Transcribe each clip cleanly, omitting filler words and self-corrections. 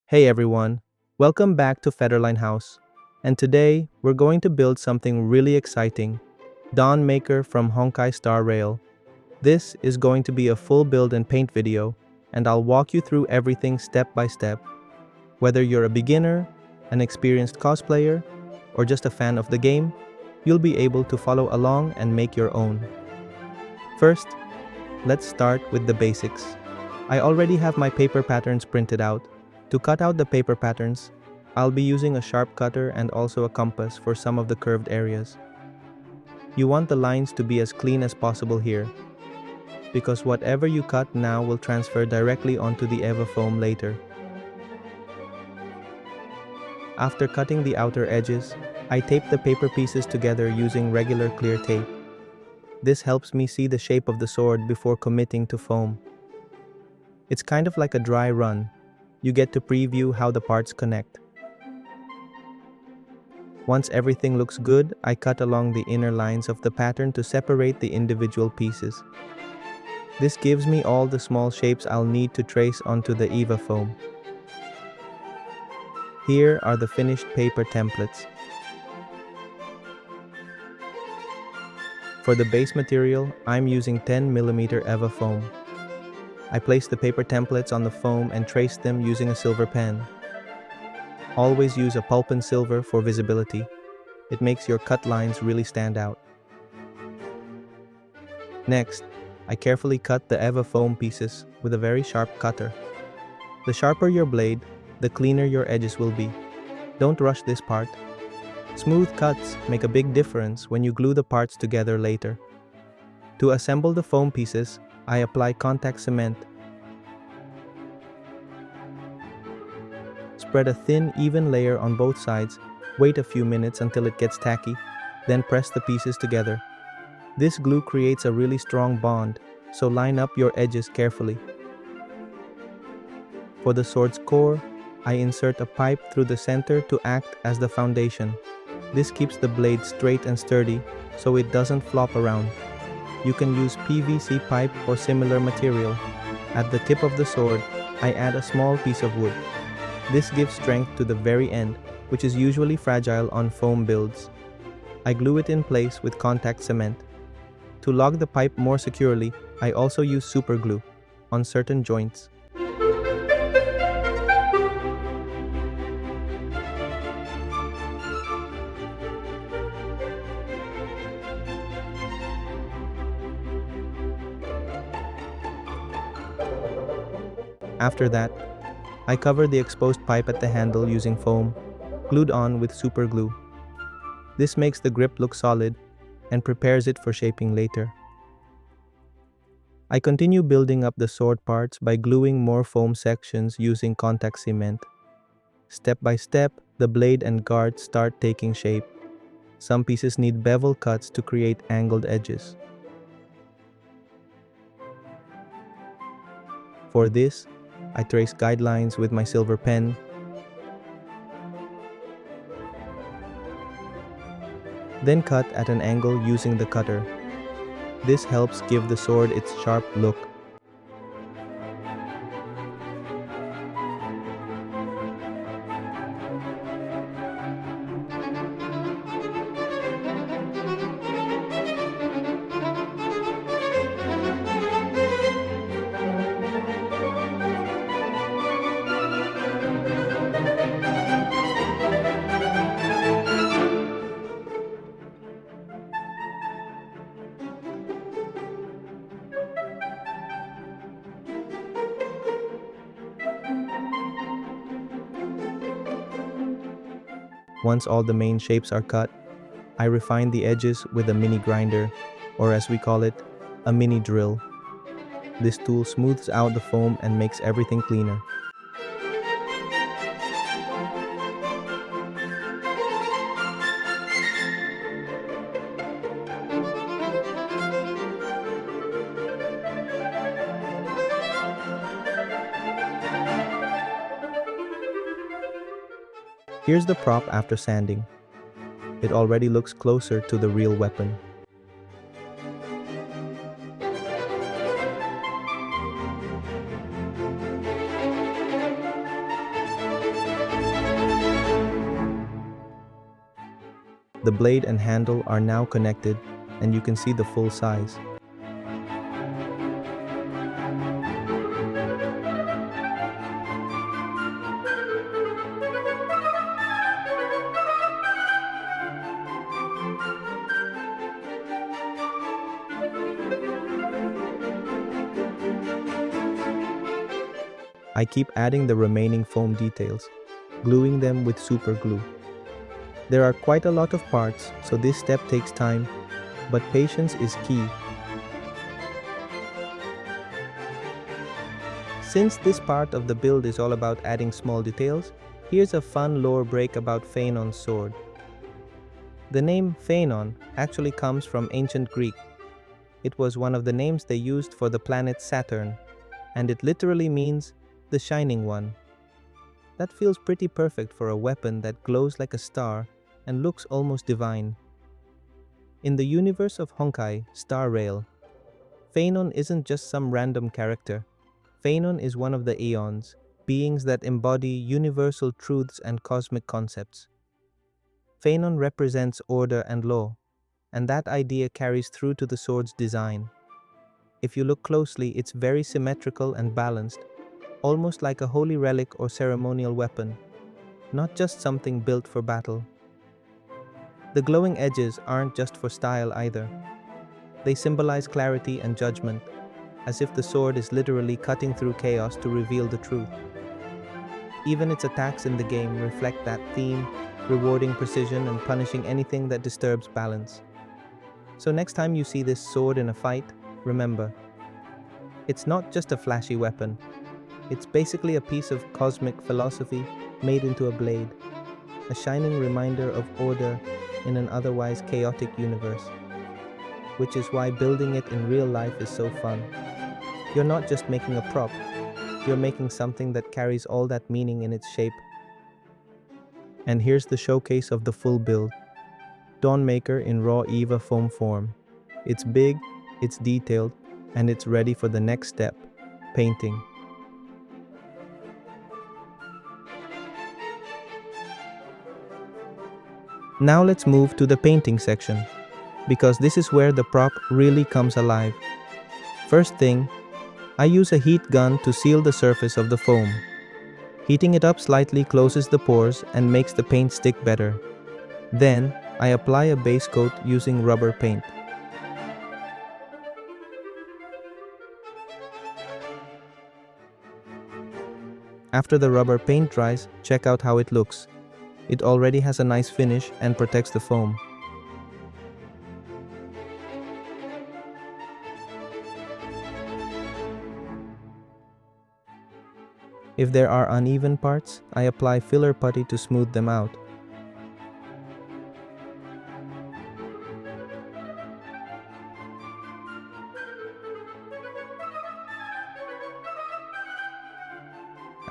Hey everyone, welcome back to Federline House. And today, we're going to build something really exciting, Dawnmaker from Honkai Star Rail. This is going to be a full build and paint video, and I'll walk you through everything step by step. Whether you're a beginner, an experienced cosplayer, or just a fan of the game, you'll be able to follow along and make your own. First, let's start with the basics. I already have my paper patterns printed out. To cut out the paper patterns, I'll be using a sharp cutter and also a compass for some of the curved areas. You want the lines to be as clean as possible here, because whatever you cut now will transfer directly onto the EVA Foam later. After cutting the outer edges, I tape the paper pieces together using regular clear tape. This helps me see the shape of the sword before committing to foam. It's kind of like a dry run. You get to preview how the parts connect. Once everything looks good, I cut along the inner lines of the pattern to separate the individual pieces. This gives me all the small shapes I'll need to trace onto the EVA Foam. Here are the finished paper templates. For the base material, I'm using 10mm EVA Foam. I place the paper templates on the foam and trace them using a silver pen. Always use a pulp and silver for visibility. It makes your cut lines really stand out. Next, I carefully cut the EVA Foam pieces with a very sharp cutter. The sharper your blade, the cleaner your edges will be. Don't rush this part. Smooth cuts make a big difference when you glue the parts together later. To assemble the foam pieces, I apply contact cement. Spread a thin, even layer on both sides, wait a few minutes until it gets tacky, then press the pieces together. This glue creates a really strong bond, so line up your edges carefully. For the sword's core, I insert a pipe through the center to act as the foundation. This keeps the blade straight and sturdy, so it doesn't flop around. You can use PVC pipe or similar material. At the tip of the sword, I add a small piece of wood. This gives strength to the very end, which is usually fragile on foam builds. I glue it in place with contact cement. To lock the pipe more securely, I also use super glue on certain joints. After that, I cover the exposed pipe at the handle using foam, glued on with super glue. This makes the grip look solid and prepares it for shaping later. I continue building up the sword parts by gluing more foam sections using contact cement. Step by step, the blade and guard start taking shape. Some pieces need bevel cuts to create angled edges. For this, I trace guidelines with my silver pen. Then cut at an angle using the cutter. This helps give the sword its sharp look. Once all the main shapes are cut, I refine the edges with a mini grinder, or as we call it, a mini drill. This tool smooths out the foam and makes everything cleaner. Here's the prop after sanding. It already looks closer to the real weapon. The blade and handle are now connected, and you can see the full size. I keep adding the remaining foam details, gluing them with super glue. There are quite a lot of parts, so this step takes time, but patience is key. Since this part of the build is all about adding small details, here's a fun lore break about Phainon Sword. The name Phainon actually comes from ancient Greek. It was one of the names they used for the planet Saturn, and it literally means the Shining One. That feels pretty perfect for a weapon that glows like a star and looks almost divine. In the universe of Honkai, Star Rail, Phainon isn't just some random character. Phainon is one of the Aeons, beings that embody universal truths and cosmic concepts. Phainon represents order and law, and that idea carries through to the sword's design. If you look closely, it's very symmetrical and balanced, almost like a holy relic or ceremonial weapon, not just something built for battle. The glowing edges aren't just for style either. They symbolize clarity and judgment, as if the sword is literally cutting through chaos to reveal the truth. Even its attacks in the game reflect that theme, rewarding precision and punishing anything that disturbs balance. So next time you see this sword in a fight, remember, it's not just a flashy weapon. It's basically a piece of cosmic philosophy made into a blade, a shining reminder of order in an otherwise chaotic universe, which is why building it in real life is so fun. You're not just making a prop, you're making something that carries all that meaning in its shape. And here's the showcase of the full build. Dawnmaker in raw EVA Foam form. It's big, it's detailed, and it's ready for the next step, painting. Now let's move to the painting section, because this is where the prop really comes alive. First thing, I use a heat gun to seal the surface of the foam. Heating it up slightly closes the pores and makes the paint stick better. Then, I apply a base coat using rubber paint. After the rubber paint dries, check out how it looks. It already has a nice finish and protects the foam. If there are uneven parts, I apply filler putty to smooth them out.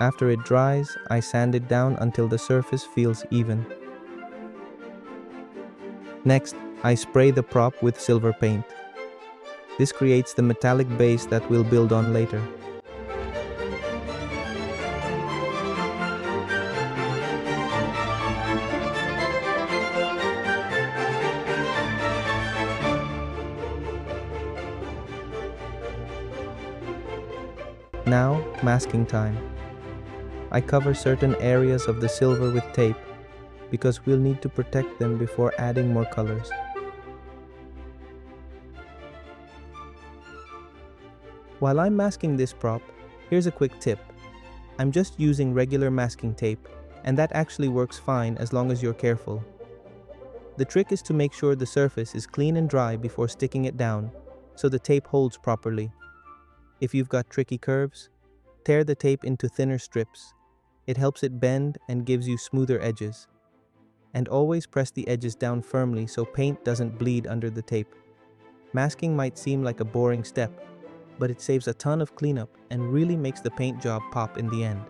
After it dries, I sand it down until the surface feels even. Next, I spray the prop with silver paint. This creates the metallic base that we'll build on later. Now, masking time. I cover certain areas of the silver with tape because we'll need to protect them before adding more colors. While I'm masking this prop, here's a quick tip. I'm just using regular masking tape, and that actually works fine as long as you're careful. The trick is to make sure the surface is clean and dry before sticking it down, so the tape holds properly. If you've got tricky curves, tear the tape into thinner strips. It helps it bend and gives you smoother edges. And always press the edges down firmly so paint doesn't bleed under the tape. Masking might seem like a boring step, but it saves a ton of cleanup and really makes the paint job pop in the end.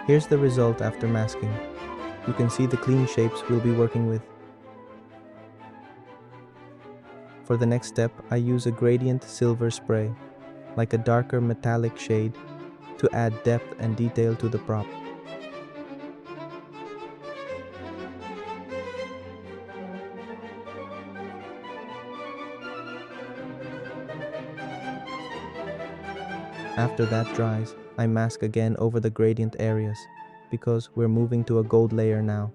Here's the result after masking. You can see the clean shapes we'll be working with. For the next step, I use a gradient silver spray. like a darker metallic shade to add depth and detail to the prop. After that dries, I mask again over the gradient areas because we're moving to a gold layer now.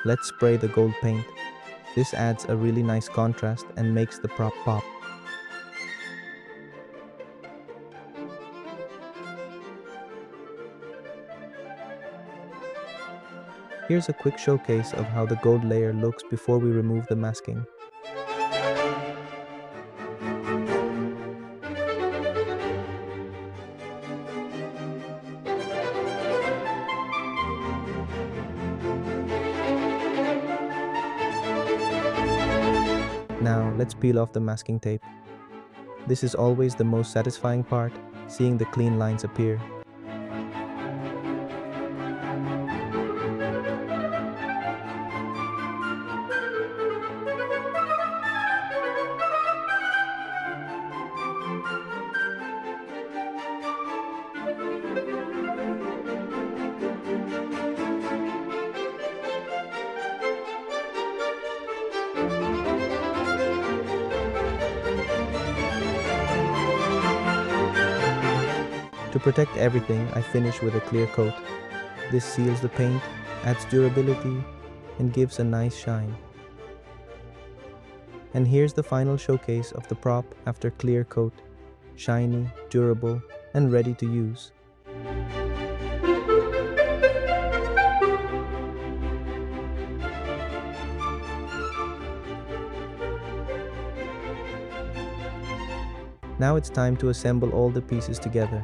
Let's spray the gold paint. This adds a really nice contrast and makes the prop pop. Here's a quick showcase of how the gold layer looks before we remove the masking. Now let's peel off the masking tape. This is always the most satisfying part, seeing the clean lines appear. To protect everything, I finish with a clear coat. This seals the paint, adds durability, and gives a nice shine. And here's the final showcase of the prop after clear coat. Shiny, durable, and ready to use. Now it's time to assemble all the pieces together.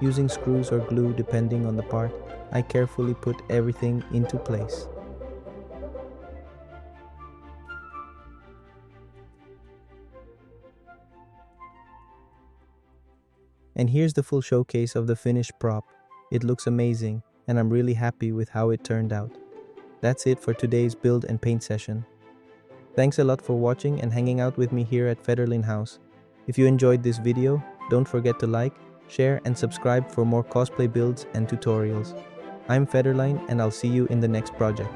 Using screws or glue depending on the part, I carefully put everything into place. And here's the full showcase of the finished prop. It looks amazing, and I'm really happy with how it turned out. That's it for today's build and paint session. Thanks a lot for watching and hanging out with me here at Phainon House. If you enjoyed this video, don't forget to like, share, and subscribe for more cosplay builds and tutorials. I'm Phainon, and I'll see you in the next project.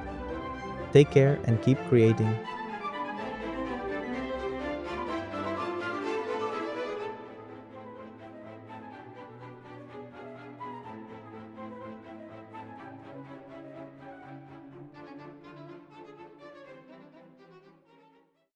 Take care and keep creating.